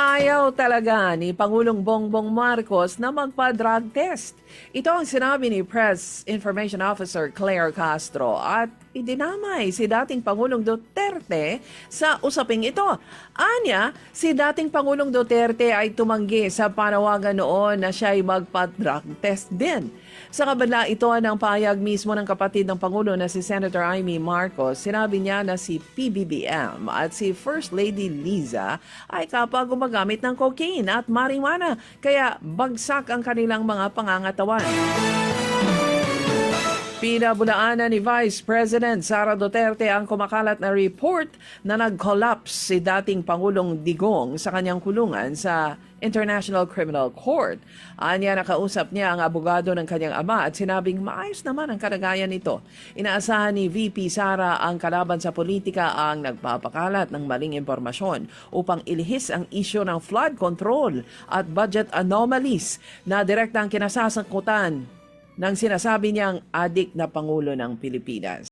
Ayaw talaga ni Pangulong Bongbong Marcos na magpa-drug test. Ito ang sinabi ni Press Information Officer Claire Castro at idinamay si dating Pangulong Duterte sa usaping ito. Anya, si dating Pangulong Duterte ay tumanggi sa panawagan noon na siya ay magpa-drug test din. Sa kabila ito ng pahayag mismo ng kapatid ng Pangulo na si Senator Amy Marcos, sinabi niya na si PBBM at si First Lady Liza ay kapag gumagamit ng cocaine at marijuana, kaya bagsak ang kanilang mga pangangatawan. Pinabulaanan ni Vice President Sara Duterte ang kumakalat na report na nag-collapse si dating Pangulong Digong sa kanyang kulungan sa International Criminal Court. Anya, nakausap niya ang abogado ng kanyang ama at sinabing maayos naman ang kalagayan nito. Inaasahan ni VP Sara ang kalaban sa politika ang nagpapakalat ng maling impormasyon upang ilihis ang isyu ng flood control at budget anomalies na direktang kinasasangkutan ng sinasabi niyang adik na Pangulo ng Pilipinas.